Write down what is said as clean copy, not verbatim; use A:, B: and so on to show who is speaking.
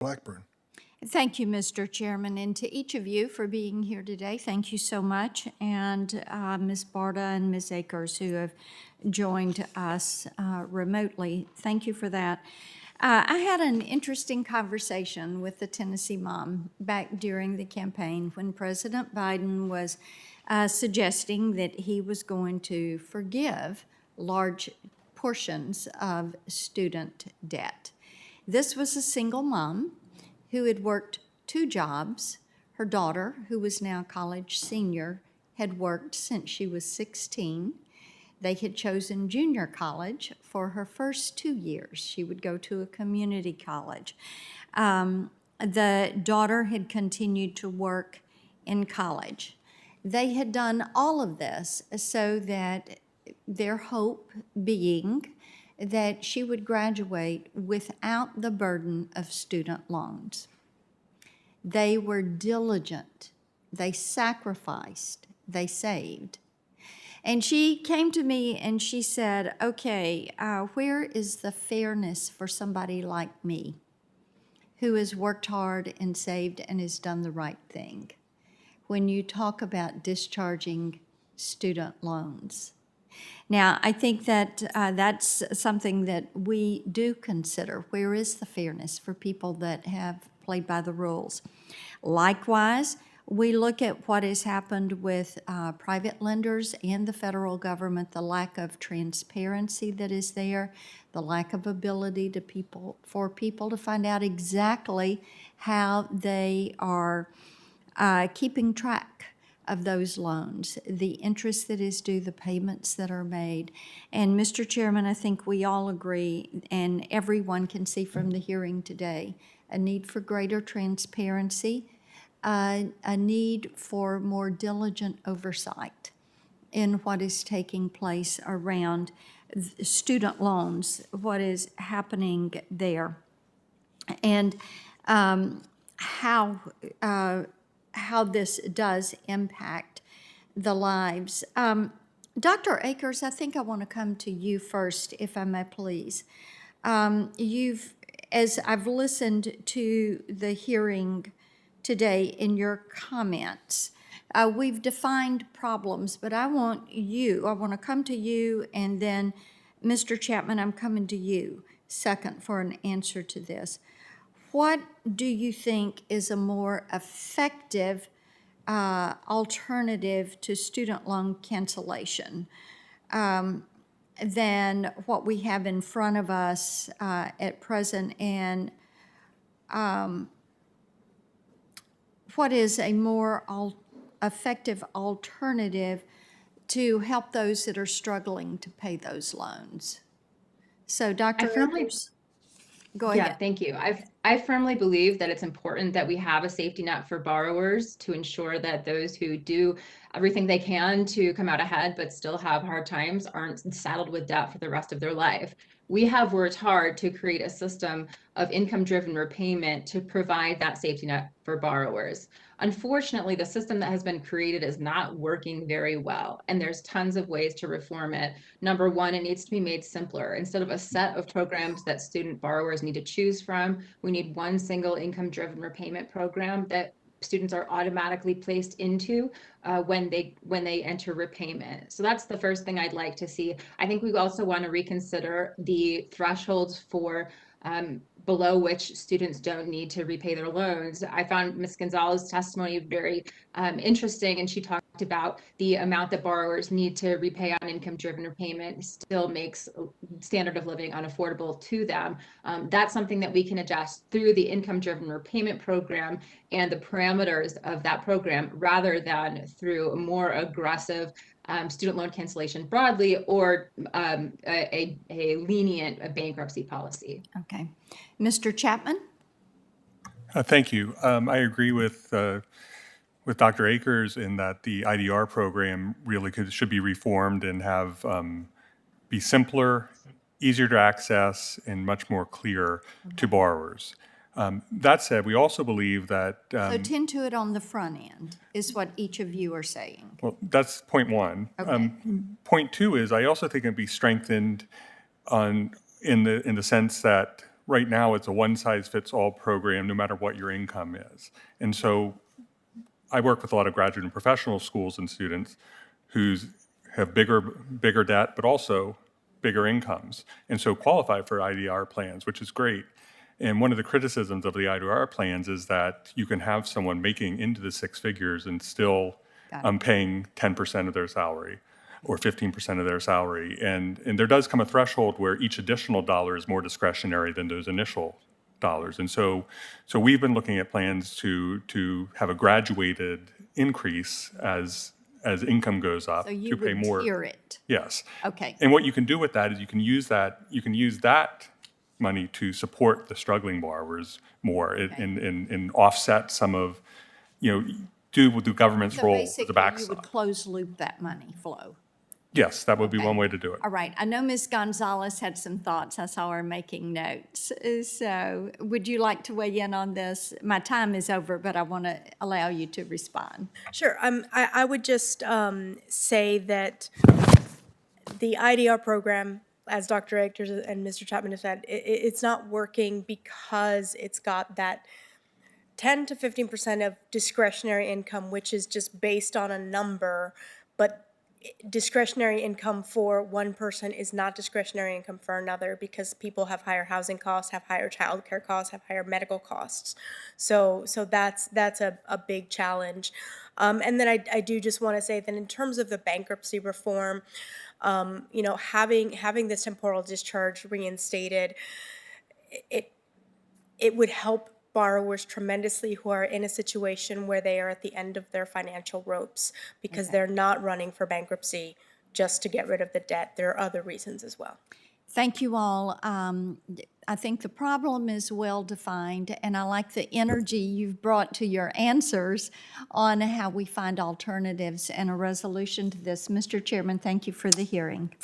A: Blackburn.
B: Thank you, Mr. Chairman, and to each of you for being here today. Thank you so much, and Ms. Barta and Ms. Akers who have joined us remotely. Thank you for that. I had an interesting conversation with the Tennessee mom back during the campaign when President Biden was suggesting that he was going to forgive large portions of student debt. This was a single mom who had worked 2 jobs. Her daughter, who was now a college senior, had worked since she was 16. They had chosen junior college for her first 2 years. She would go to a community college. The daughter had continued to work in college. They had done all of this so that their hope being that she would graduate without the burden of student loans. They were diligent, they sacrificed, they saved. And she came to me and she said, okay, where is the fairness for somebody like me who has worked hard and saved and has done the right thing when you talk about discharging student loans? Now, I think that that's something that we do consider. Where is the fairness for people that have played by the rules? Likewise, we look at what has happened with private lenders and the federal government, the lack of transparency that is there, the lack of ability for people to find out exactly how they are keeping track of those loans, the interest that is due, the payments that are made. And Mr. Chairman, I think we all agree, and everyone can see from the hearing today, a need for greater transparency, a need for more diligent oversight in what is taking place around student loans, what is happening there, and how this does impact the lives. Dr. Akers, I think I want to come to you first, if I may please. As I've listened to the hearing today in your comments, we've defined problems, but I want to come to you, and then Mr. Chapman, I'm coming to you second for an answer to this. What do you think is a more effective alternative to student loan cancellation than what we have in front of us at present? And what is a more effective alternative to help those that are struggling to pay those loans? So, Dr. Akers, go ahead.
C: Yeah, thank you. I firmly believe that it's important that we have a safety net for borrowers to ensure that those who do everything they can to come out ahead but still have hard times aren't saddled with debt for the rest of their life. We have worked hard to create a system of income-driven repayment to provide that safety net for borrowers. Unfortunately, the system that has been created is not working very well, and there's tons of ways to reform it. Number one, it needs to be made simpler. Instead of a set of programs that student borrowers need to choose from, we need one single income-driven repayment program that students are automatically placed into when they enter repayment. So that's the first thing I'd like to see. I think we also want to reconsider the thresholds for below which students don't need to repay their loans. I found Ms. Gonzalez's testimony very interesting, and she talked about the amount that borrowers need to repay on income-driven repayment still makes standard of living unaffordable to them. That's something that we can adjust through the income-driven repayment program and the parameters of that program, rather than through a more aggressive student loan cancellation broadly, or a lenient bankruptcy policy.
B: Okay. Mr. Chapman?
A: Thank you. I agree with Dr. Akers in that the IDR program really should be reformed and have be simpler, easier to access, and much more clear to borrowers. That said, we also believe that...
B: so tend to it on the front end, is what each of you are saying.
A: Well, that's point one.
B: Okay.
A: Point two is I also think it'd be strengthened in the sense that right now it's a one-size-fits-all program no matter what your income is. And so I work with a lot of graduate and professional schools and students who have bigger debt, but also bigger incomes, and so qualify for IDR plans, which is great. And one of the criticisms of the IDR plans is that you can have someone making into the six figures and still paying 10% of their salary or 15% of their salary. And there does come a threshold where each additional dollar is more discretionary than those initial dollars. And so we've been looking at plans to have a graduated increase as income goes up
B: So you
A: to pay
B: would
A: more.
B: tier it.
A: Yes.
B: Okay.
A: And what you can do with that is you can use that money to support the struggling borrowers more and offset some of, do the government's
B: So
A: role as a
B: basically, you
A: backstop.
B: would close loop that money flow.
A: Yes, that would be
B: Okay.
A: one way to do it.
B: All right. I know Ms. Gonzalez had some thoughts. I saw her making notes. So would you like to weigh in on this? My time is over, but I want to allow you to respond.
D: Sure. I would just say that the IDR program, as Dr. Akers and Mr. Chapman have said, it's not working because it's got that 10 to 15% of discretionary income, which is just based on a number, but discretionary income for one person is not discretionary income for another because people have higher housing costs, have higher childcare costs, have higher medical costs. So that's a big challenge. And then I do just want to say that in terms of the bankruptcy reform, having this temporal discharge reinstated, it would help borrowers tremendously who are in a situation where they are at the end of their financial ropes because they're not running for bankruptcy just to get rid of the debt. There are other reasons as well.
B: Thank you all. I think the problem is well defined, and I like the energy you've brought to your answers on how we find alternatives and a resolution to this. Mr. Chairman, thank you for the hearing.